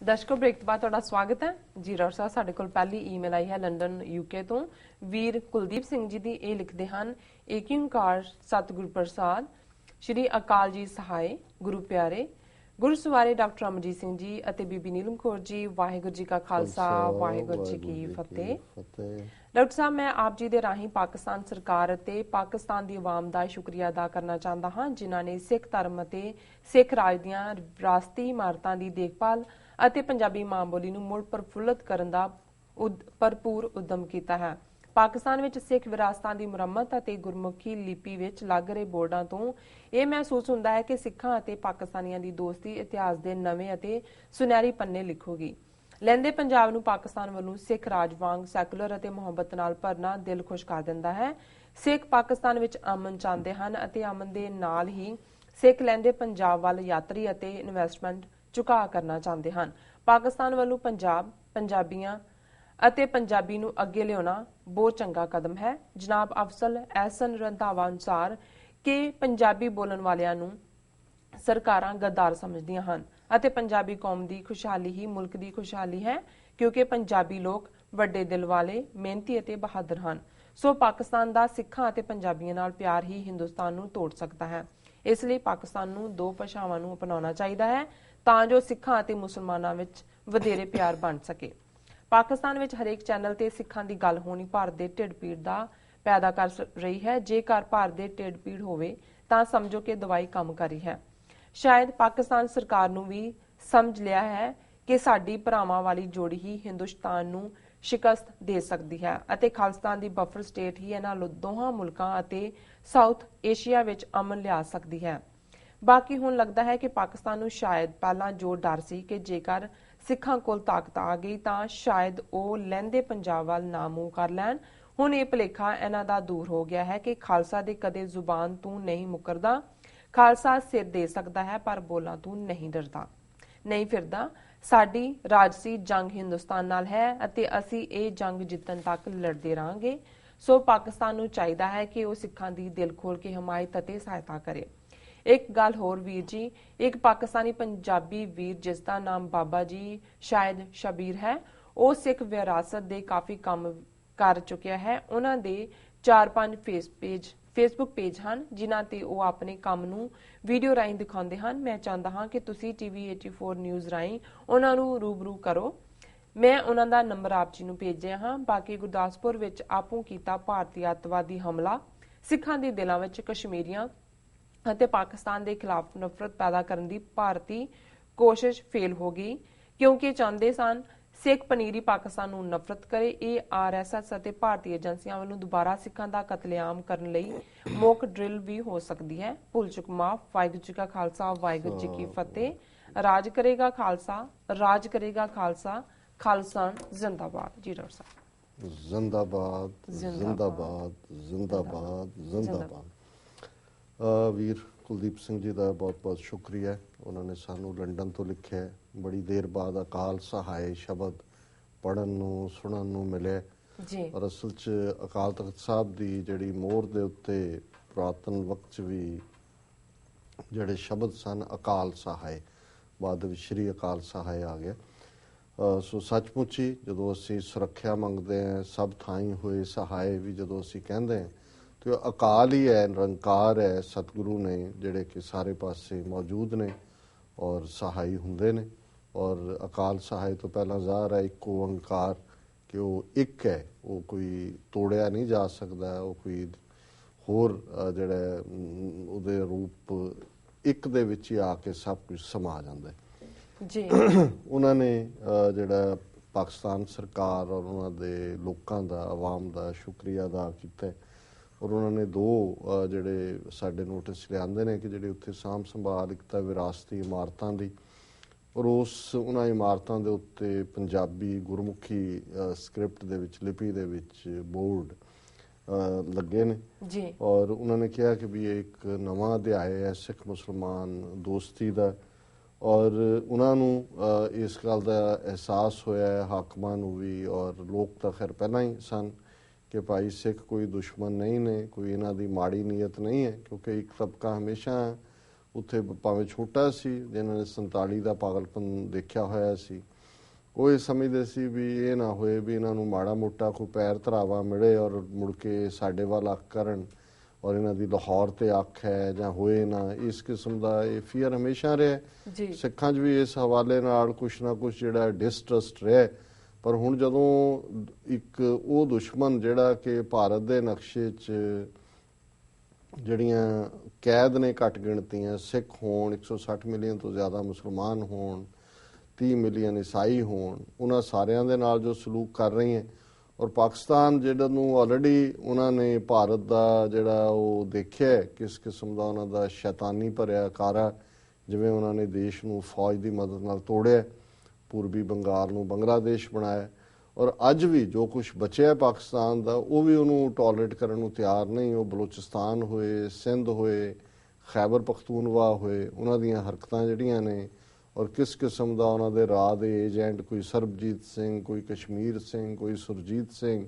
ਦਰਸ਼ਕੋ break ਤੋਂ ਬਾਅਦ ਤੁਹਾਡਾ ਸਵਾਗਤ ਹੈ ਜੀ। ਰੌਰ ਸਾਹਿਬ, ਸਾਡੇ ਕੋਲ ਪਹਿਲੀ ਈਮੇਲ ਆਈ ਹੈ ਲੰਡਨ ਯੂਕੇ ਤੋਂ। ਵੀਰ ਕੁਲਦੀਪ ਸਿੰਘ ਜੀ ਦੀ ਇਹ ਲਿਖਦੇ ਹਨ, ਏਕ ਓਂਕਾਰ ਸਤਿਗੁਰ ਪ੍ਰਸਾਦ, ਸ਼੍ਰੀ ਅਕਾਲ ਜੀ ਸਹਾਏ, ਗੁਰੂ ਪਿਆਰੇ, ਗੁਰੂ ਸਵਾਰੇ ਡਾਕਟਰ ਅਮਰਜੀਤ ਸਿੰਘ ਜੀ ਅਤੇ ਬੀਬੀ ਨੀਲਮ ਕੌਰ ਜੀ, ਵਾਹਿਗੁਰੂ ਜੀ ਕਾ ਖਾਲਸਾ ਵਾਹਿਗੁਰੂ ਜੀ ਕੀ ਫਤਿਹ। ਡਾਕਟਰ ਸਾਹਿਬ, ਮੈਂ ਆਪ ਜੀ ਦੇ ਰਾਹੀਂ ਪਾਕਿਸਤਾਨ ਸਰਕਾਰ ਅਤੇ ਪਾਕਿਸਤਾਨ ਦੀ ਆਵਾਮ ਦਾ ਸ਼ੁਕਰੀਆ ਅਦਾ ਕਰਨਾ ਚਾਹੁੰਦਾ ਹਾਂ, ਜਿਨ੍ਹਾਂ ਨੇ ਸਿੱਖ ਧਰਮ ਅਤੇ ਸਿੱਖ ਰਾਜ ਦੀਆਂ ਵਿਰਾਸਤੀ ਇਮਾਰਤਾਂ ਦੀ ਦੇਖਭਾਲ ਅਤੇ ਪੰਜਾਬੀ ਮਾਂ ਬੋਲੀ ਨੂੰ ਮੁੜ ਪ੍ਰਫੁੱਲਤ ਕਰਨ ਦਾ ਭਰਪੂਰ ਉਦਮ ਕੀਤਾ ਹੈ। ਪਾਕਿਸਤਾਨ ਵਿੱਚ ਸਿੱਖ ਵਿਰਾਸਤਾਂ ਦੀ ਮੁਰੰਮਤ ਅਤੇ ਗੁਰਮੁਖੀ ਲਿਪੀ ਵਿੱਚ ਲੱਗ ਰਹੇ ਬੋਰਡਾਂ ਤੋਂ ਇਹ ਮਹਿਸੂਸ ਹੁੰਦਾ ਹੈ ਕਿ ਸਿੱਖਾਂ ਅਤੇ ਪਾਕਿਸਤਾਨੀਆਂ ਦੀ ਦੋਸਤੀ ਇਤਿਹਾਸ ਦੇ ਨਵੇਂ ਅਤੇ ਸੁਨਹਿਰੀ ਪੰਨੇ ਲਿਖੋਗੀ। ਲਹਿੰਦੇ ਪੰਜਾਬ ਨੂੰ ਪਾਕਿਸਤਾਨ ਵੱਲੋਂ ਸਿੱਖ ਰਾਜ ਵਾਂਗ ਸੈਕੂਲਰ ਅਤੇ ਮੁਹੱਬਤ ਨਾਲ ਭਰਨਾ ਦਿਲ ਖੁਸ਼ ਕਰ ਦਿੰਦਾ ਹੈ। ਸਿੱਖ ਪਾਕਿਸਤਾਨ ਵਿੱਚ ਅਮਨ ਚਾਹੁੰਦੇ ਹਨ ਅਤੇ ਅਮਨ ਦੇ ਨਾਲ ਹੀ ਸਿੱਖ ਲਹਿੰਦੇ ਪੰਜਾਬ ਵੱਲ ਯਾਤਰੀ ਅਤੇ ਇਨਵੈਸਟਮੈਂਟ ਝੁਕਾਅ ਕਰਨਾ ਚਾਹੁੰਦੇ ਹਨ। ਪਾਕਿਸਤਾਨ ਵੱਲੋਂ ਪੰਜਾਬ, ਪੰਜਾਬੀਆਂ ਅਤੇ ਪੰਜਾਬੀ ਨੂੰ ਅੱਗੇ ਲਿਆਉਣਾ ਬਹੁਤ ਚੰਗਾ ਕਦਮ ਹੈ। ਜਨਾਬ ਅਫਜ਼ਲ ਅਹਿਸਨ ਰੰਧਾਵਾ ਅਨੁਸਾਰ ਕਿ ਪੰਜਾਬੀ ਬੋਲਣ ਵਾਲਿਆਂ ਨੂੰ ਸਰਕਾਰਾਂ ਗੱਦਾਰ ਸਮਝਦੀਆਂ ਹਨ ਅਤੇ ਪੰਜਾਬੀ ਕੌਮ ਦੀ ਖੁਸ਼ਹਾਲੀ ਹੀ ਮੁਲਕ ਦੀ ਖੁਸ਼ਹਾਲੀ ਹੈ, ਕਿਉਂਕਿ ਪੰਜਾਬੀ ਲੋਕ ਵੱਡੇ ਦਿਲ ਵਾਲੇ, ਮਿਹਨਤੀ ਅਤੇ ਬਹਾਦਰ ਹਨ। ਸੋ ਪਾਕਿਸਤਾਨ ਦਾ ਸਿੱਖਾਂ ਅਤੇ ਪੰਜਾਬੀਆਂ ਨਾਲ ਪਿਆਰ ਹੀ ਹਿੰਦੁਸਤਾਨ ਨੂੰ ਤੋੜ ਸਕਦਾ ਹੈ। ਇਸ ਲਈ ਪਾਕਿਸਤਾਨ ਨੂੰ ਦੋ ਭਾਸ਼ਾਵਾਂ ਨੂੰ ਅਪਣਾਉਣਾ ਚਾਹੀਦਾ ਹੈ ਤਾਂ ਜੋ ਸਿੱਖਾਂ ਅਤੇ ਮੁਸਲਮਾਨਾਂ ਵਿੱਚ ਵਧੇਰੇ ਪਿਆਰ ਬਣ ਸਕੇ। ਪਾਕਿਸਤਾਨ ਵਿੱਚ ਹਰੇਕ ਚੈਨਲ ਤੇ ਸਿੱਖਾਂ ਦੀ ਗੱਲ ਹੋਣੀ ਭਾਰਤ ਦੇ ਢਿੱਡ ਪੀੜ ਦਾ ਪੈਦਾ ਕਰ ਰਹੀ ਹੈ। ਜੇਕਰ ਭਾਰਤ ਦੇ ਢਿੱਡ ਪੀੜ ਹੋਵੇ ਤਾਂ ਸਮਝੋ ਕਿ ਦਵਾਈ ਕੰਮ ਕਰ ਰਹੀ ਹੈ। ਸ਼ਾਇਦ ਪਾਕਿਸਤਾਨ ਸਰਕਾਰ ਨੂੰ ਵੀ ਸਮਝ ਲਿਆ ਹੈ ਕਿ ਸਾਡੀ ਭਰਾਵਾਂ ਵਾਲੀ ਜੋੜੀ ਹੀ ਹਿੰਦੁਸਤਾਨ ਨੂੰ ਸ਼ਿਕਸਤ ਦੇ ਸਕਦੀ ਹੈ ਅਤੇ ਖਾਲਿਸਤਾਨ ਦੀ ਬਫਰ ਸਟੇਟ ਹੀ ਇਹਨਾਂ ਦੋਹਾਂ ਮੁਲਕਾਂ ਅਤੇ ਸਾਊਥ ਏਸ਼ੀਆ ਵਿੱਚ ਅਮਨ ਲਿਆ ਸਕਦੀ ਹੈ। ਬਾਕੀ ਹੁਣ ਲੱਗਦਾ ਹੈ ਕਿ ਪਾਕਿਸਤਾਨ ਨੂੰ ਸ਼ਾਇਦ ਪਹਿਲਾਂ ਜੋ ਡਰ ਸੀ ਕਿ ਜੇਕਰ ਸਿੱਖਾਂ ਕੋਲ ਤਾਕਤ ਆ ਗਈ ਤਾਂ ਸ਼ਾਇਦ ਉਹ ਲਹਿੰਦੇ ਪੰਜਾਬ ਵੱਲ ਨਾ ਮੂੰਹ ਕਰ ਲੈਣ। ਹੁਣ ਇਹ ਭੁਲੇਖਾ ਇਹਨਾਂ ਦਾ ਦੂਰ ਹੋ ਗਿਆ ਹੈ ਕਿ ਖਾਲਸਾ ਦੇ ਕਦੇ ਜ਼ੁਬਾਨ ਤੋਂ ਨਹੀਂ ਮੁਕਰਦਾ। ਖਾਲਸਾ ਸਿਰ ਦੇ ਸਕਦਾ ਹੈ ਪਰ ਬੋਲਾਂ ਤੋਂ ਨਹੀਂ ਡਰਦਾ, ਨਹੀਂ ਫਿਰਦਾ। ਸਾਡੀ ਰਾਜਸੀ ਜੰਗ ਹਿੰਦੁਸਤਾਨ ਨਾਲ ਹੈ ਅਤੇ ਅਸੀਂ ਇਹ ਜੰਗ ਜਿੱਤਣ ਤੱਕ ਲੜਦੇ ਰਹਾਂਗੇ। ਸੋ ਪਾਕਿਸਤਾਨ ਨੂੰ ਚਾਹੀਦਾ ਹੈ ਕਿ ਉਹ ਸਿੱਖਾਂ ਦੀ ਦਿਲ ਖੋਲ ਕੇ ਹਮਾਇਤ ਅਤੇ ਸਹਾਇਤਾ ਕਰੇ। ਇੱਕ ਗੱਲ ਹੋਰ ਵੀਰ ਜੀ, ਇੱਕ ਪਾਕਿਸਤਾਨੀ ਪੰਜਾਬੀ ਵੀਰ ਜਿਸ ਦਾ ਨਾਮ ਬਾਬਾ ਜੀ ਸ਼ਾਇਦ ਸ਼ਬੀਰ ਹੈ, ਉਹ ਸਿੱਖ ਵਿਰਾਸਤ ਦੇ ਕਾਫੀ ਕੰਮ ਕਰ ਚੁੱਕਿਆ ਹੈ। ਉਹਨਾਂ ਦੇ 4-5 ਫੇਸਬੁੱਕ ਪੇਜ ਹਨ ਜਿਨ੍ਹਾਂ ਤੇ ਉਹ ਆਪਣੇ ਕੰਮ ਨੂੰ ਵੀਡੀਓ ਰਾਹੀਂ ਦਿਖਾਉਂਦੇ ਹਨ। ਮੈਂ ਚਾਹੁੰਦਾ ਹਾਂ ਕਿ ਤੁਸੀਂ TV 84 ਨਿਊਜ਼ ਰਾਹੀਂ ਉਹਨਾਂ ਨੂੰ ਰੂਬਰੂ ਕਰੋ। ਮੈਂ ਉਹਨਾਂ ਦਾ ਨੰਬਰ ਆਪ ਜੀ ਨੂੰ ਭੇਜਿਆ ਹਾਂ। ਬਾਕੀ ਗੁਰਦਾਸਪੁਰ ਵਿੱਚ ਆਪੂ ਕੀਤਾ ਭਾਰਤੀ ਅੱਤਵਾਦੀ ਹਮਲਾ, ਸਿੱਖਾਂ ਦੇ ਦਿਲਾਂ ਵਿੱਚ ਕਸ਼ਮੀਰੀਆਂ ਅਤੇ ਪਾਕਿਸਤਾਨ ਦੇ ਖਿਲਾਫ ਨਫ਼ਰਤ ਪੈਦਾ ਕਰਨ ਦੀ ਭਾਰਤੀ ਕੋਸ਼ਿਸ਼ ਫੇਲ ਹੋ ਗਈ, ਕਿਉਂਕਿ ਚਾਹੁੰਦੇ ਸਨ ਸਿੱਖ ਪਨੀਰੀ ਪਾਕਿਸਤਾਨ ਨੂੰ ਨਫ਼ਰਤ ਕਰੇ। ਇਹ RSS ਅਤੇ ਭਾਰਤੀ ਏਜੰਸੀਆਂ ਵੱਲੋਂ ਦੁਬਾਰਾ ਸਿੱਖਾਂ ਦਾ ਕਤਲੇਆਮ ਕਰਨ ਲਈ ਮੌਕ ਡਰਿਲ ਵੀ ਹੋ ਸਕਦੀ ਹੈ। ਭੁੱਲ ਚੁੱਕ ਮਾਫ। ਵਾਹਿਗੁਰੂ ਜੀ ਕਾ ਖਾਲਸਾ ਵਾਹਿਗੁਰੂ ਜੀ ਕੀ ਫਤਿਹ। ਰਾਜ ਕਰੇਗਾ ਖਾਲਸਾ, ਰਾਜ ਕਰੇਗਾ ਖਾਲਸਾ, ਖਾਲਸਾ ਜ਼ਿੰਦਾਬਾਦ। ਜੀ ਡਾਕਟਰ ਸਾਹਿਬ। ਜ਼ਿੰਦਾਬਾਦ ਜ਼ਿੰਦਾਬਾਦ ਜ਼ਿੰਦਾਬਾਦ ਜ਼ਿੰਦਾਬਾਦ। ਵੀਰ ਕੁਲਦੀਪ ਸਿੰਘ ਜੀ ਦਾ ਬਹੁਤ ਬਹੁਤ ਸ਼ੁਕਰੀਆ। ਉਹਨਾਂ ਨੇ ਸਾਨੂੰ ਲੰਡਨ ਤੋਂ ਲਿਖਿਆ। ਬੜੀ ਦੇਰ ਬਾਅਦ ਅਕਾਲ ਸਹਾਏ ਸ਼ਬਦ ਪੜ੍ਹਨ ਨੂੰ ਸੁਣਨ ਨੂੰ ਮਿਲਿਆ ਜੀ। ਔਰ ਅਸਲ 'ਚ ਅਕਾਲ ਤਖਤ ਸਾਹਿਬ ਦੀ ਜਿਹੜੀ ਮੋਹਰ ਦੇ ਉੱਤੇ ਪੁਰਾਤਨ ਵਕਤ 'ਚ ਵੀ ਜਿਹੜੇ ਸ਼ਬਦ ਸਨ ਅਕਾਲ ਸਹਾਏ, ਬਾਅਦ ਵਿੱਚ ਸ਼੍ਰੀ ਅਕਾਲ ਸਹਾਏ ਆ ਗਿਆ। ਸੋ ਸੱਚਮੁੱਚ ਹੀ ਜਦੋਂ ਅਸੀਂ ਸੁਰੱਖਿਆ ਮੰਗਦੇ ਹਾਂ, ਸਭ ਥਾਈਂ ਹੋਏ ਸਹਾਏ ਵੀ ਜਦੋਂ ਅਸੀਂ ਕਹਿੰਦੇ ਹਾਂ ਤੇ ਉਹ ਅਕਾਲ ਹੀ ਹੈ, ਨਿਰੰਕਾਰ ਹੈ, ਸਤਿਗੁਰੂ ਨੇ ਜਿਹੜੇ ਕਿ ਸਾਰੇ ਪਾਸੇ ਮੌਜੂਦ ਨੇ ਔਰ ਸਹਾਈ ਹੁੰਦੇ ਨੇ। ਔਰ ਅਕਾਲ ਸਹਾਏ ਤੋਂ ਪਹਿਲਾਂ ਜ਼ਾਹਰ ਹੈ ਇੱਕ ਓਂਕਾਰ ਕਿ ਉਹ ਇੱਕ ਹੈ, ਉਹ ਕੋਈ ਤੋੜਿਆ ਨਹੀਂ ਜਾ ਸਕਦਾ, ਉਹ ਕੋਈ ਹੋਰ ਜਿਹੜਾ ਉਹਦੇ ਰੂਪ ਇੱਕ ਦੇ ਵਿੱਚ ਹੀ ਆ ਕੇ ਸਭ ਕੁਝ ਸਮਾ ਜਾਂਦਾ ਜੀ। ਉਹਨਾਂ ਨੇ ਜਿਹੜਾ ਪਾਕਿਸਤਾਨ ਸਰਕਾਰ ਔਰ ਉਹਨਾਂ ਦੇ ਲੋਕਾਂ ਦਾ, ਆਵਾਮ ਦਾ ਸ਼ੁਕਰੀਆ ਅਦਾ ਕੀਤਾ ਔਰ ਉਹਨਾਂ ਨੇ ਦੋ ਜਿਹੜੇ ਸਾਡੇ ਨੋਟਿਸ ਲਿਆਂਦੇ ਨੇ ਕਿ ਜਿਹੜੇ ਉੱਥੇ ਸਾਂਭ ਸੰਭਾਲ ਇੱਕ ਤਾਂ ਵਿਰਾਸਤੀ ਇਮਾਰਤਾਂ ਦੀ ਔਰ ਉਹਨਾਂ ਇਮਾਰਤਾਂ ਦੇ ਉੱਤੇ ਪੰਜਾਬੀ ਗੁਰਮੁਖੀ ਸਕ੍ਰਿਪਟ ਦੇ ਵਿੱਚ, ਲਿਪੀ ਦੇ ਵਿੱਚ ਬੋਰਡ ਲੱਗੇ ਨੇ ਜੀ। ਔਰ ਉਹਨਾਂ ਨੇ ਕਿਹਾ ਕਿ ਵੀ ਇਹ ਇੱਕ ਨਵਾਂ ਅਧਿਆਇ ਹੈ ਸਿੱਖ ਮੁਸਲਮਾਨ ਦੋਸਤੀ ਦਾ ਔਰ ਉਹਨਾਂ ਨੂੰ ਇਸ ਗੱਲ ਦਾ ਅਹਿਸਾਸ ਹੋਇਆ ਹੈ, ਹਾਕਮਾਂ ਨੂੰ ਵੀ ਔਰ ਲੋਕ ਤਾਂ ਖੈਰ ਪਹਿਲਾਂ ਹੀ ਸਨ ਕਿ ਭਾਈ ਸਿੱਖ ਕੋਈ ਦੁਸ਼ਮਣ ਨਹੀਂ ਨੇ, ਕੋਈ ਇਹਨਾਂ ਦੀ ਮਾੜੀ ਨੀਅਤ ਨਹੀਂ ਹੈ, ਕਿਉਂਕਿ ਇੱਕ ਤਬਕਾ ਹਮੇਸ਼ਾ ਉੱਥੇ ਭਾਵੇਂ ਛੋਟਾ ਸੀ ਜਿਨ੍ਹਾਂ ਨੇ 47 ਦਾ ਪਾਗਲਪਨ ਦੇਖਿਆ ਹੋਇਆ ਸੀ ਉਹ ਇਹ ਸਮਝਦੇ ਸੀ ਵੀ ਇਹ ਨਾ ਹੋਏ ਵੀ ਇਹਨਾਂ ਨੂੰ ਮਾੜਾ ਮੋਟਾ ਕੋਈ ਪੈਰ ਧਰਾਵਾ ਮਿਲੇ ਔਰ ਮੁੜ ਕੇ ਸਾਡੇ ਵੱਲ ਅੱਖ ਕਰਨ ਔਰ ਇਹਨਾਂ ਦੀ ਲਾਹੌਰ ਤੇ ਅੱਖ ਹੈ ਜਾਂ ਹੋਏ ਨਾ, ਇਸ ਕਿਸਮ ਦਾ ਇਹ ਫੀਅਰ ਹਮੇਸ਼ਾ ਰਿਹਾ ਜੀ। ਸਿੱਖਾਂ 'ਚ ਵੀ ਇਸ ਹਵਾਲੇ ਨਾਲ ਕੁਛ ਨਾ ਕੁਛ ਜਿਹੜਾ ਡਿਸਟਰਸਟ ਰਿਹਾ। ਪਰ ਹੁਣ ਜਦੋਂ ਇੱਕ ਉਹ ਦੁਸ਼ਮਣ ਜਿਹੜਾ ਕਿ ਭਾਰਤ ਦੇ ਨਕਸ਼ੇ 'ਚ ਜਿਹੜੀਆਂ ਕੈਦ ਨੇ ਘੱਟ ਗਿਣਤੀਆਂ, ਸਿੱਖ ਹੋਣ 160 ਮਿਲੀਅਨ ਤੋਂ ਜ਼ਿਆਦਾ ਮੁਸਲਮਾਨ ਹੋਣ, 30 ਮਿਲੀਅਨ ਈਸਾਈ ਹੋਣ, ਉਹਨਾਂ ਸਾਰਿਆਂ ਦੇ ਨਾਲ ਜੋ ਸਲੂਕ ਕਰ ਰਹੀ ਹੈ ਔਰ ਪਾਕਿਸਤਾਨ ਜਿਹੜਾ ਨੂੰ ਆਲਰੇਡੀ ਉਹਨਾਂ ਨੇ ਭਾਰਤ ਦਾ ਜਿਹੜਾ ਉਹ ਦੇਖਿਆ ਕਿਸ ਕਿਸਮ ਦਾ ਉਹਨਾਂ ਦਾ ਸ਼ੈਤਾਨੀ ਭਰਿਆ ਕਾਰਾ, ਜਿਵੇਂ ਉਹਨਾਂ ਨੇ ਦੇਸ਼ ਨੂੰ ਫੌਜ ਦੀ ਮਦਦ ਨਾਲ ਤੋੜਿਆ, ਪੂਰਬੀ ਬੰਗਾਲ ਨੂੰ ਬੰਗਲਾਦੇਸ਼ ਬਣਾਇਆ ਔਰ ਅੱਜ ਵੀ ਜੋ ਕੁਝ ਬਚਿਆ ਪਾਕਿਸਤਾਨ ਦਾ ਉਹ ਵੀ ਉਹਨੂੰ ਟੋਲਰੇਟ ਕਰਨ ਨੂੰ ਤਿਆਰ ਨਹੀਂ। ਉਹ ਬਲੋਚਿਸਤਾਨ ਹੋਏ, ਸਿੰਧ ਹੋਏ, ਖੈਬਰ ਪਖਤੂਨਵਾ ਹੋਏ, ਉਹਨਾਂ ਦੀਆਂ ਹਰਕਤਾਂ ਜਿਹੜੀਆਂ ਨੇ ਔਰ ਕਿਸ ਕਿਸਮ ਦਾ ਉਹਨਾਂ ਦੇ ਰਾਹ ਦੇ ਏਜੰਟ, ਕੋਈ ਸਰਬਜੀਤ ਸਿੰਘ, ਕੋਈ ਕਸ਼ਮੀਰ ਸਿੰਘ, ਕੋਈ ਸੁਰਜੀਤ ਸਿੰਘ,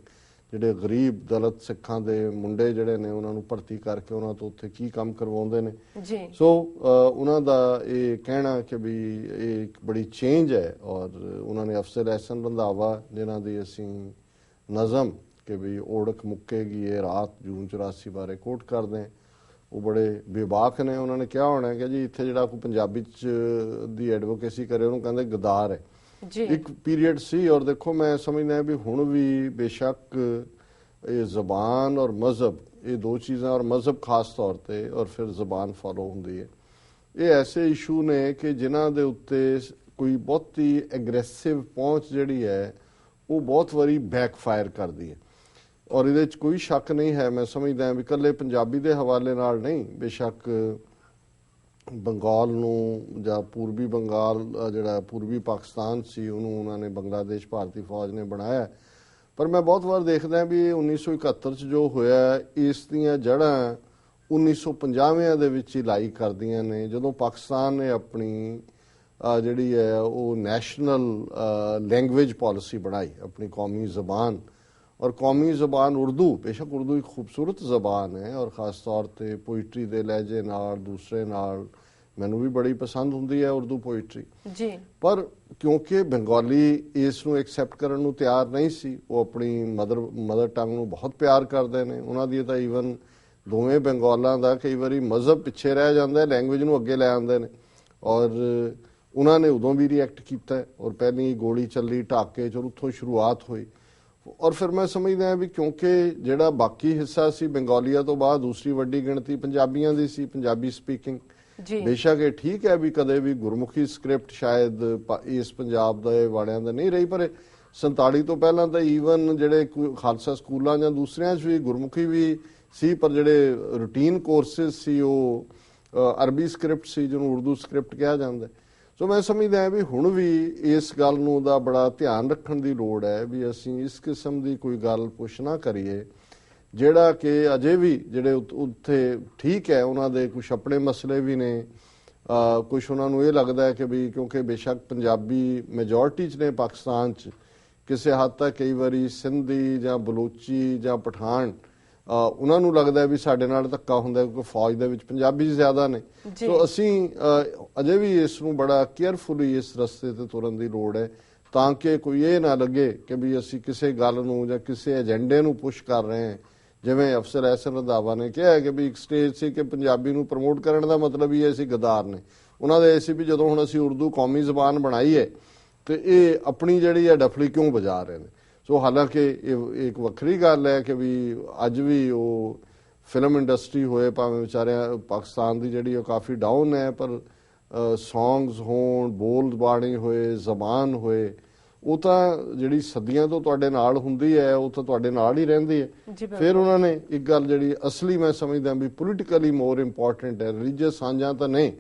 ਜਿਹੜੇ ਗਰੀਬ ਦਲਿਤ ਸਿੱਖਾਂ ਦੇ ਮੁੰਡੇ ਜਿਹੜੇ ਨੇ ਉਹਨਾਂ ਨੂੰ ਭਰਤੀ ਕਰਕੇ ਉਹਨਾਂ ਤੋਂ ਉੱਥੇ ਕੀ ਕੰਮ ਕਰਵਾਉਂਦੇ ਨੇ ਜੀ। ਸੋ ਉਹਨਾਂ ਦਾ ਇਹ ਕਹਿਣਾ ਕਿ ਵੀ ਇਹ ਇੱਕ ਬੜੀ ਚੇਂਜ ਹੈ ਔਰ ਉਹਨਾਂ ਨੇ ਅਫਸਰ ਅਹਿਸਨ ਰੰਧਾਵਾ ਜਿਨ੍ਹਾਂ ਦੀ ਅਸੀਂ ਨਜ਼ਮ ਕਿ ਵੀ ਓੜਕ ਮੁੱਕੇਗੀ ਇਹ ਰਾਤ ਜੂਨ 84 ਬਾਰੇ ਕੋਟ ਕਰਦੇ ਹਾਂ, ਉਹ ਬੜੇ ਬੇਬਾਕ ਨੇ। ਉਹਨਾਂ ਨੇ ਕਿਹਾ ਹੋਣਾ ਕਿ ਜੀ ਇੱਥੇ ਜਿਹੜਾ ਕੋਈ ਪੰਜਾਬੀ 'ਚ ਦੀ ਐਡਵੋਕੇਸੀ ਕਰੇ ਉਹਨੂੰ ਕਹਿੰਦੇ ਗਦਾਰ ਹੈ। ਇੱਕ ਪੀਰੀਅਡ ਸੀ ਔਰ ਦੇਖੋ ਮੈਂ ਸਮਝਦਾ ਵੀ ਹੁਣ ਵੀ ਬੇਸ਼ੱਕ ਇਹ ਜ਼ਬਾਨ ਔਰ ਮਜ਼ਹਬ ਇਹ ਦੋ ਚੀਜ਼ਾਂ ਔਰ ਮਜ਼ਹਬ ਖਾਸ ਤੌਰ ਤੇ ਔਰ ਫਿਰ ਜ਼ਬਾਨ ਫੋਲੋ ਹੁੰਦੀ ਹੈ, ਇਹ ਐਸੇ ਇਸ਼ੂ ਨੇ ਕਿ ਜਿਨ੍ਹਾਂ ਦੇ ਉੱਤੇ ਕੋਈ ਬਹੁਤੀ ਐਗਰੈਸਿਵ ਪਹੁੰਚ ਜਿਹੜੀ ਹੈ ਉਹ ਬਹੁਤ ਵਾਰੀ ਬੈਕਫਾਇਰ ਕਰਦੀ ਹੈ ਔਰ ਇਹਦੇ 'ਚ ਕੋਈ ਸ਼ੱਕ ਨਹੀਂ ਹੈ। ਮੈਂ ਸਮਝਦਾ ਵੀ ਇਕੱਲੇ ਪੰਜਾਬੀ ਦੇ ਹਵਾਲੇ ਨਾਲ ਨਹੀਂ, ਬੇਸ਼ੱਕ ਬੰਗਾਲ ਨੂੰ ਜਾਂ ਪੂਰਬੀ ਬੰਗਾਲ ਜਿਹੜਾ ਪੂਰਬੀ ਪਾਕਿਸਤਾਨ ਸੀ ਉਹਨੂੰ ਉਹਨਾਂ ਨੇ ਬੰਗਲਾਦੇਸ਼ ਭਾਰਤੀ ਫੌਜ ਨੇ ਬਣਾਇਆ। ਪਰ ਮੈਂ ਬਹੁਤ ਵਾਰ ਦੇਖਦਾ ਵੀ 1971 'ਚ ਜੋ ਹੋਇਆ ਇਸ ਦੀਆਂ ਜੜ੍ਹਾਂ 1950ਵਿਆਂ ਦੇ ਵਿੱਚ ਹੀ ਲਾਈ ਕਰਦੀਆਂ ਨੇ, ਜਦੋਂ ਪਾਕਿਸਤਾਨ ਨੇ ਆਪਣੀ ਜਿਹੜੀ ਹੈ ਉਹ ਨੈਸ਼ਨਲ ਲੈਂਗੁਏਜ ਪਾਲਿਸੀ ਬਣਾਈ, ਆਪਣੀ ਕੌਮੀ ਜ਼ਬਾਨ ਔਰ ਕੌਮੀ ਜ਼ਬਾਨ ਉਰਦੂ। ਬੇਸ਼ੱਕ ਉਰਦੂ ਇੱਕ ਖੂਬਸੂਰਤ ਜ਼ਬਾਨ ਹੈ ਔਰ ਖਾਸ ਤੌਰ ਤੇ ਪੋਇਟਰੀ ਦੇ ਲਹਿਜੇ ਨਾਲ ਦੂਸਰੇ ਨਾਲ ਮੈਨੂੰ ਵੀ ਬੜੀ ਪਸੰਦ ਹੁੰਦੀ ਹੈ ਉਰਦੂ ਪੋਇਟਰੀ ਜੀ। ਪਰ ਕਿਉਂਕਿ ਬੰਗਾਲੀ ਇਸ ਨੂੰ ਐਕਸੈਪਟ ਕਰਨ ਨੂੰ ਤਿਆਰ ਨਹੀਂ ਸੀ, ਉਹ ਆਪਣੀ ਮਦਰ ਟੰਗ ਨੂੰ ਬਹੁਤ ਪਿਆਰ ਕਰਦੇ ਨੇ। ਉਹਨਾਂ ਦੀ ਤਾਂ ਈਵਨ ਦੋਵੇਂ ਬੰਗਾਲਾਂ ਦਾ ਕਈ ਵਾਰੀ ਮਜ਼ਹਬ ਪਿੱਛੇ ਰਹਿ ਜਾਂਦਾ, ਲੈਂਗੁਏਜ ਨੂੰ ਅੱਗੇ ਲੈ ਆਉਂਦੇ ਨੇ ਔਰ ਉਹਨਾਂ ਨੇ ਉਦੋਂ ਵੀ ਰਿਐਕਟ ਕੀਤਾ ਔਰ ਪਹਿਲੀ ਗੋਲੀ ਚੱਲੀ ਢਾਕੇ 'ਚ, ਉੱਥੋਂ ਸ਼ੁਰੂਆਤ ਹੋਈ ਔਰ ਫਿਰ ਮੈਂ ਸਮਝਦਾ ਹਾਂ ਵੀ ਕਿਉਂਕਿ ਜਿਹੜਾ ਬਾਕੀ ਹਿੱਸਾ ਸੀ ਬੰਗਾਲੀਆ ਤੋਂ ਬਾਅਦ ਦੂਸਰੀ ਵੱਡੀ ਗਿਣਤੀ ਪੰਜਾਬੀਆਂ ਦੀ ਸੀ, ਪੰਜਾਬੀ ਸਪੀਕਿੰਗ। ਬੇਸ਼ੱਕ ਇਹ ਠੀਕ ਹੈ ਵੀ ਕਦੇ ਵੀ ਗੁਰਮੁਖੀ ਸਕ੍ਰਿਪਟ ਸ਼ਾਇਦ ਇਸ ਪੰਜਾਬ ਦੇ ਵਾਲਿਆਂ ਦਾ ਨਹੀਂ ਰਹੀ, ਪਰ 47 ਤੋਂ ਪਹਿਲਾਂ ਤਾਂ ਈਵਨ ਜਿਹੜੇ ਖਾਲਸਾ ਸਕੂਲਾਂ ਜਾਂ ਦੂਸਰਿਆਂ 'ਚ ਵੀ ਗੁਰਮੁਖੀ ਵੀ ਸੀ, ਪਰ ਜਿਹੜੇ ਰੂਟੀਨ ਕੋਰਸਿਸ ਸੀ ਉਹ ਅਰਬੀ ਸਕ੍ਰਿਪਟ ਸੀ ਜਿਹਨੂੰ ਉਰਦੂ ਸਕ੍ਰਿਪਟ ਕਿਹਾ ਜਾਂਦਾ। ਸੋ ਮੈਂ ਸਮਝਦਾ ਹਾਂ ਵੀ ਹੁਣ ਵੀ ਇਸ ਗੱਲ ਨੂੰ ਦਾ ਬੜਾ ਧਿਆਨ ਰੱਖਣ ਦੀ ਲੋੜ ਹੈ ਵੀ ਅਸੀਂ ਇਸ ਕਿਸਮ ਦੀ ਕੋਈ ਗੱਲ ਪੁੱਛ ਨਾ ਕਰੀਏ ਜਿਹੜਾ ਕਿ ਅਜੇ ਵੀ ਜਿਹੜੇ ਉੱਥੇ ਠੀਕ ਹੈ ਉਹਨਾਂ ਦੇ ਕੁਝ ਆਪਣੇ ਮਸਲੇ ਵੀ ਨੇ, ਕੁਝ ਉਹਨਾਂ ਨੂੰ ਇਹ ਲੱਗਦਾ ਹੈ ਕਿ ਵੀ ਕਿਉਂਕਿ ਬੇਸ਼ੱਕ ਪੰਜਾਬੀ ਮੈਜੋਰਟੀ 'ਚ ਨੇ ਪਾਕਿਸਤਾਨ 'ਚ, ਕਿਸੇ ਹੱਦ ਤੱਕ ਕਈ ਵਾਰੀ ਸਿੰਧੀ ਜਾਂ ਬਲੋਚੀ ਜਾਂ ਪਠਾਨ ਉਹਨਾਂ ਨੂੰ ਲੱਗਦਾ ਵੀ ਸਾਡੇ ਨਾਲ ਧੱਕਾ ਹੁੰਦਾ ਕਿਉਂਕਿ ਫੌਜ ਦੇ ਵਿੱਚ ਪੰਜਾਬੀ ਜ਼ਿਆਦਾ ਨੇ। ਸੋ ਅਸੀਂ ਅਜੇ ਵੀ ਇਸ ਨੂੰ ਬੜਾ ਕੇਅਰਫੁਲੀ ਇਸ ਰਸਤੇ ਤੇ ਤੁਰਨ ਦੀ ਲੋੜ ਹੈ ਤਾਂ ਕਿ ਕੋਈ ਇਹ ਨਾ ਲੱਗੇ ਕਿ ਵੀ ਅਸੀਂ ਕਿਸੇ ਗੱਲ ਨੂੰ ਜਾਂ ਕਿਸੇ ਏਜੰਡੇ ਨੂੰ ਪੁਸ਼ ਕਰ ਰਹੇ ਹਾਂ। ਜਿਵੇਂ ਅਫਸਰ ਅਹਿਸਨ ਰੰਧਾਵਾ ਨੇ ਕਿਹਾ ਕਿ ਵੀ ਇੱਕ ਸਟੇਜ ਸੀ ਕਿ ਪੰਜਾਬੀ ਨੂੰ ਪ੍ਰਮੋਟ ਕਰਨ ਦਾ ਮਤਲਬ ਹੀ ਅਸੀਂ ਗਦਾਰ ਨੇ। ਉਹਨਾਂ ਦੇ ਇਹ ਸੀ ਵੀ ਜਦੋਂ ਹੁਣ ਅਸੀਂ ਉਰਦੂ ਕੌਮੀ ਜ਼ਬਾਨ ਬਣਾਈ ਹੈ ਤੇ ਇਹ ਆਪਣੀ ਜਿਹੜੀ ਹੈ ਡਫਲੀ ਕਿਉਂ ਵਜਾ ਰਹੇ ਨੇ। ਸੋ ਹਾਲਾਂਕਿ ਇਹ ਇੱਕ ਵੱਖਰੀ ਗੱਲ ਹੈ ਕਿ ਵੀ ਅੱਜ ਵੀ ਉਹ ਫਿਲਮ ਇੰਡਸਟਰੀ ਹੋਏ ਭਾਵੇਂ ਵਿਚਾਰਿਆਂ ਪਾਕਿਸਤਾਨ ਦੀ ਜਿਹੜੀ ਉਹ ਕਾਫੀ ਡਾਊਨ ਹੈ, ਪਰ ਸੌਂਗਸ ਹੋਣ, ਬੋਲ ਬਾਣੀ ਹੋਏ, ਜ਼ਬਾਨ ਹੋਏ, ਉਹ ਤਾਂ ਜਿਹੜੀ ਸਦੀਆਂ ਤੋਂ ਤੁਹਾਡੇ ਨਾਲ ਹੁੰਦੀ ਹੈ ਉਹ ਤਾਂ ਤੁਹਾਡੇ ਨਾਲ ਹੀ ਰਹਿੰਦੀ ਹੈ। ਫਿਰ ਉਹਨਾਂ ਨੇ ਇੱਕ ਗੱਲ ਜਿਹੜੀ ਅਸਲੀ ਮੈਂ ਸਮਝਦਾ ਵੀ ਪੋਲੀਟੀਕਲੀ ਮੋਰ ਇੰਪੋਰਟੈਂਟ ਹੈ, ਰਿਲੀਜੀਅਸ ਸਾਂਝਾਂ ਤਾਂ ਨਹੀਂ।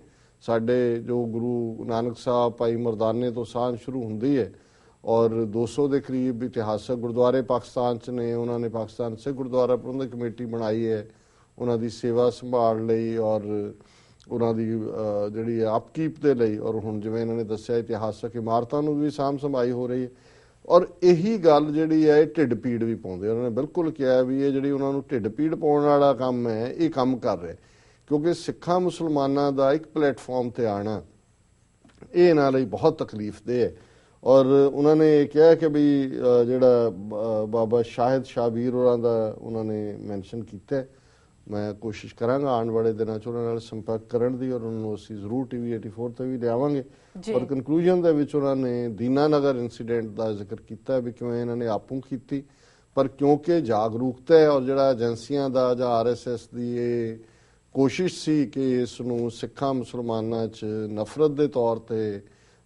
ਸਾਡੇ ਜੋ ਗੁਰੂ ਨਾਨਕ ਸਾਹਿਬ ਭਾਈ ਮਰਦਾਨੇ ਤੋਂ ਸਾਂਝ ਸ਼ੁਰੂ ਹੁੰਦੀ ਹੈ ਔਰ 200 ਦੇ ਕਰੀਬ ਇਤਿਹਾਸਕ ਗੁਰਦੁਆਰੇ ਪਾਕਿਸਤਾਨ 'ਚ ਨੇ। ਉਹਨਾਂ ਨੇ ਪਾਕਿਸਤਾਨ ਸਿੱਖ ਗੁਰਦੁਆਰਾ ਪ੍ਰਬੰਧਕ ਕਮੇਟੀ ਬਣਾਈ ਹੈ ਉਹਨਾਂ ਦੀ ਸੇਵਾ ਸੰਭਾਲ ਲਈ ਔਰ ਉਹਨਾਂ ਦੀ ਜਿਹੜੀ ਅਪਕੀਪ ਦੇ ਲਈ, ਔਰ ਹੁਣ ਜਿਵੇਂ ਇਹਨਾਂ ਨੇ ਦੱਸਿਆ ਇਤਿਹਾਸਕ ਇਮਾਰਤਾਂ ਨੂੰ ਵੀ ਸਾਂਭ ਸੰਭਾਈ ਹੋ ਰਹੀ ਹੈ। ਔਰ ਇਹੀ ਗੱਲ ਜਿਹੜੀ ਹੈ ਇਹ ਢਿੱਡ ਪੀੜ ਵੀ ਪਾਉਂਦੇ। ਉਹਨਾਂ ਨੇ ਬਿਲਕੁਲ ਕਿਹਾ ਵੀ ਇਹ ਜਿਹੜੀ ਉਹਨਾਂ ਨੂੰ ਢਿੱਡ ਪੀੜ ਪਾਉਣ ਵਾਲਾ ਕੰਮ ਹੈ ਇਹ ਕੰਮ ਕਰ ਰਿਹਾ, ਕਿਉਂਕਿ ਸਿੱਖਾਂ ਮੁਸਲਮਾਨਾਂ ਦਾ ਇੱਕ ਪਲੇਟਫਾਰਮ ਤੇ ਆਣਾ ਇਹ ਇਹਨਾਂ ਲਈ ਬਹੁਤ ਤਕਲੀਫ ਦੇ ਹੈ ਔਰ ਉਹਨਾਂ ਨੇ ਇਹ ਕਿਹਾ ਕਿ ਵੀ ਜਿਹੜਾ ਬਾਬਾ ਸ਼ਾਹਿਦ ਸ਼ਾਬੀਰ ਹੋਰਾਂ ਦਾ ਉਹਨਾਂ ਨੇ ਮੈਂਸ਼ਨ ਕੀਤਾ ਹੈ। ਮੈਂ ਕੋਸ਼ਿਸ਼ ਕਰਾਂਗਾ ਆਉਣ ਵਾਲੇ ਦਿਨਾਂ 'ਚ ਉਹਨਾਂ ਨਾਲ ਸੰਪਰਕ ਕਰਨ ਦੀ, ਔਰ ਉਹਨਾਂ ਨੂੰ ਅਸੀਂ ਜ਼ਰੂਰ TV 84 ਤੇ ਵੀ ਲਿਆਵਾਂਗੇ। ਔਰ ਕਨਕਲੂਜਨ ਦੇ ਵਿੱਚ ਉਹਨਾਂ ਨੇ ਦੀਨਾਨਗਰ ਇਨਸੀਡੈਂਟ ਦਾ ਜ਼ਿਕਰ ਕੀਤਾ ਵੀ ਕਿਵੇਂ ਇਹਨਾਂ ਨੇ ਆਪੂ ਕੀਤੀ, ਪਰ ਕਿਉਂਕਿ ਜਾਗਰੂਕਤਾ ਹੈ ਔਰ ਜਿਹੜਾ ਏਜੰਸੀਆਂ ਦਾ ਜਾਂ RSS ਦੀ ਇਹ ਕੋਸ਼ਿਸ਼ ਸੀ ਕਿ ਇਸ ਨੂੰ ਸਿੱਖਾਂ ਮੁਸਲਮਾਨਾਂ 'ਚ ਨਫ਼ਰਤ ਦੇ ਤੌਰ ਤੇ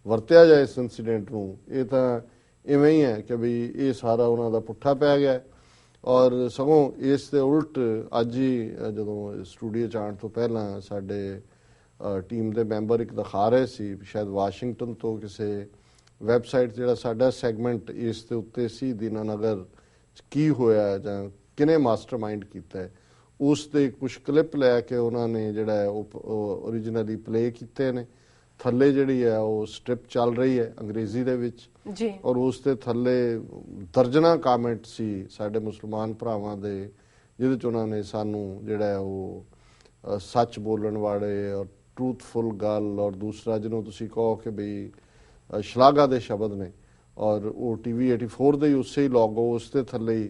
ਵਰਤਿਆ ਜਾਏ ਇਸ ਇਨਸੀਡੈਂਟ ਨੂੰ, ਇਹ ਤਾਂ ਇਵੇਂ ਹੀ ਹੈ ਕਿ ਵੀ ਇਹ ਸਾਰਾ ਉਹਨਾਂ ਦਾ ਪੁੱਠਾ ਪੈ ਗਿਆ। ਔਰ ਸਗੋਂ ਇਸ ਦੇ ਉਲਟ ਅੱਜ ਹੀ ਜਦੋਂ ਸਟੂਡੀਓ 'ਚ ਆਉਣ ਤੋਂ ਪਹਿਲਾਂ ਸਾਡੇ ਟੀਮ ਦੇ ਮੈਂਬਰ ਇੱਕ ਦਿਖਾ ਰਹੇ ਸੀ, ਸ਼ਾਇਦ ਵਾਸ਼ਿੰਗਟਨ ਤੋਂ ਕਿਸੇ ਵੈਬਸਾਈਟ ਜਿਹੜਾ ਸਾਡਾ ਸੈਗਮੈਂਟ ਇਸ ਦੇ ਉੱਤੇ ਸੀ, ਦੀਨਾਨਗਰ ਕੀ ਹੋਇਆ ਜਾਂ ਕਿਹਨੇ ਮਾਸਟਰਮਾਈਂਡ ਕੀਤਾ ਹੈ, ਉਸ ਦੇ ਕੁਝ ਕਲਿੱਪ ਲੈ ਕੇ ਉਹਨਾਂ ਨੇ ਜਿਹੜਾ ਉਹ ਓਰੀਜਨਲੀ ਪਲੇ ਕੀਤੇ ਨੇ। ਥੱਲੇ ਜਿਹੜੀ ਹੈ ਉਹ ਸਟ੍ਰਿਪ ਚੱਲ ਰਹੀ ਹੈ ਅੰਗਰੇਜ਼ੀ ਦੇ ਵਿੱਚ ਜੀ, ਔਰ ਉਸ ਦੇ ਥੱਲੇ ਦਰਜਨਾਂ ਕਾਮੈਂਟ ਸੀ ਸਾਡੇ ਮੁਸਲਮਾਨ ਭਰਾਵਾਂ ਦੇ, ਜਿਹਦੇ 'ਚ ਉਹਨਾਂ ਨੇ ਸਾਨੂੰ ਜਿਹੜਾ ਉਹ ਸੱਚ ਬੋਲਣ ਵਾਲੇ ਔਰ ਟਰੂਥਫੁਲ ਗੱਲ, ਔਰ ਦੂਸਰਾ ਜਿਹਨੂੰ ਤੁਸੀਂ ਕਹੋ ਕਿ ਵੀ ਸ਼ਲਾਘਾ ਦੇ ਸ਼ਬਦ ਨੇ, ਔਰ ਉਹ TV 84 ਦੇ ਉਸੇ ਹੀ ਲੋਗੋ ਉਸ ਦੇ ਥੱਲੇ ਹੀ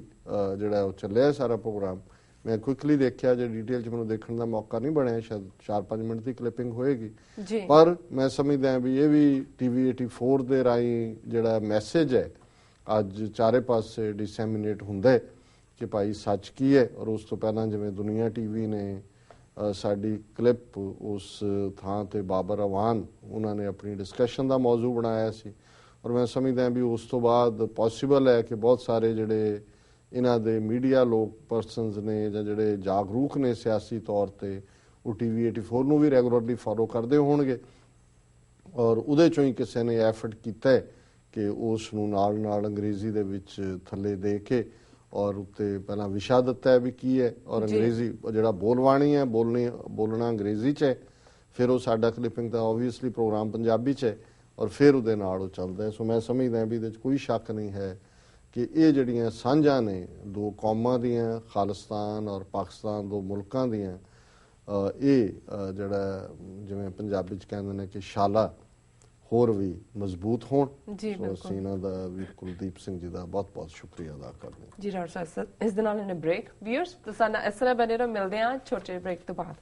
ਜਿਹੜਾ ਉਹ ਚੱਲਿਆ ਸਾਰਾ ਪ੍ਰੋਗਰਾਮ। ਮੈਂ ਕੁਇਕਲੀ ਦੇਖਿਆ, ਜੇ ਡਿਟੇਲ 'ਚ ਮੈਨੂੰ ਦੇਖਣ ਦਾ ਮੌਕਾ ਨਹੀਂ ਬਣਿਆ, ਸ਼ਾਇਦ 4-5 ਮਿੰਟ ਦੀ ਕਲਿੱਪਿੰਗ ਹੋਏਗੀ, ਪਰ ਮੈਂ ਸਮਝਦਾ ਵੀ ਇਹ ਵੀ TV 84 ਦੇ ਰਾਹੀਂ ਜਿਹੜਾ ਮੈਸੇਜ ਹੈ ਅੱਜ ਚਾਰੇ ਪਾਸੇ ਡਿਸੈਮੀਨੇਟ ਹੁੰਦਾ ਹੈ ਕਿ ਭਾਈ ਸੱਚ ਕੀ ਹੈ। ਔਰ ਉਸ ਤੋਂ ਪਹਿਲਾਂ ਜਿਵੇਂ ਦੁਨੀਆ TV ਨੇ ਸਾਡੀ ਕਲਿੱਪ ਉਸ ਥਾਂ ਤੇ ਬਾਬਰ ਅਵਾਨ ਉਹਨਾਂ ਨੇ ਆਪਣੀ ਡਿਸਕਸ਼ਨ ਦਾ ਮੌਜੂ ਬਣਾਇਆ ਸੀ, ਔਰ ਮੈਂ ਸਮਝਦਾ ਵੀ ਉਸ ਤੋਂ ਬਾਅਦ ਪੋਸੀਬਲ ਹੈ ਕਿ ਬਹੁਤ ਸਾਰੇ ਜਿਹੜੇ ਇਹਨਾਂ ਦੇ ਮੀਡੀਆ ਲੋਕ ਪਰਸਨਸ ਨੇ ਜਾਂ ਜਿਹੜੇ ਜਾਗਰੂਕ ਨੇ ਸਿਆਸੀ ਤੌਰ ਤੇ, ਉਹ TV 84 ਨੂੰ ਵੀ ਰੈਗੂਲਰਲੀ ਫੋਲੋ ਕਰਦੇ ਹੋਣਗੇ, ਔਰ ਉਹਦੇ ਚੋਂ ਹੀ ਕਿਸੇ ਨੇ ਐਫਰਟ ਕੀਤਾ ਹੈ ਕਿ ਉਸ ਨੂੰ ਨਾਲ ਨਾਲ ਅੰਗਰੇਜ਼ੀ ਦੇ ਵਿੱਚ ਥੱਲੇ ਦੇ ਕੇ ਔਰ ਉੱਤੇ ਪਹਿਲਾਂ ਵਿਸ਼ਾ ਦਿੱਤਾ ਹੈ ਵੀ ਕੀ ਹੈ, ਔਰ ਅੰਗਰੇਜ਼ੀ ਜਿਹੜਾ ਬੋਲਵਾਣੀ ਹੈ ਬੋਲਣਾ ਅੰਗਰੇਜ਼ੀ 'ਚ ਹੈ, ਫਿਰ ਉਹ ਸਾਡਾ ਕਲਿੱਪਿੰਗ ਤਾਂ ਓਬਵੀਅਸਲੀ ਪ੍ਰੋਗਰਾਮ ਪੰਜਾਬੀ 'ਚ ਹੈ, ਔਰ ਫਿਰ ਉਹਦੇ ਨਾਲ ਉਹ ਚੱਲਦਾ ਹੈ। ਸੋ ਮੈਂ ਸਮਝਦਾ ਵੀ ਇਹਦੇ 'ਚ ਕੋਈ ਸ਼ੱਕ ਨਹੀਂ ਹੈ ਕਿ ਇਹ ਜਿਹੜੀਆਂ ਸਾਂਝਾਂ ਨੇ ਦੋ ਕੌਮਾਂ ਦੀਆਂ, ਖਾਲਿਸਤਾਨ ਔਰ ਪਾਕਿਸਤਾਨ, ਦੋ ਮੁਲਕਾਂ ਦੀਆਂ, ਇਹ ਜਿਹੜਾ ਜਿਵੇਂ ਪੰਜਾਬੀ 'ਚ ਕਹਿੰਦੇ ਨੇ ਕਿ ਸ਼ਾਲਾ ਹੋਰ ਵੀ ਮਜ਼ਬੂਤ ਹੋਣ। ਸੋ ਅਸੀਂ ਇਹਨਾਂ ਦਾ ਵੀ ਕੁਲਦੀਪ ਸਿੰਘ ਜੀ ਦਾ ਬਹੁਤ ਬਹੁਤ ਸ਼ੁਕਰੀਆ ਅਦਾ ਕਰਦੇ ਹਾਂ। ਜੀ ਡਾਕਟਰ ਸਾਹਿਬ, ਇਸ ਦੇ ਨਾਲ ਇਹਨੇ ਬ੍ਰੇਕ ਵੀਅਰਸ ਤਾਂ ਸਾਨੂੰ ਇਸ ਤਰ੍ਹਾਂ ਬਣੇ ਰਹੋ, ਮਿਲਦੇ ਹਾਂ ਛੋਟੇ ਬ੍ਰੇਕ ਤੋਂ ਬਾਅਦ।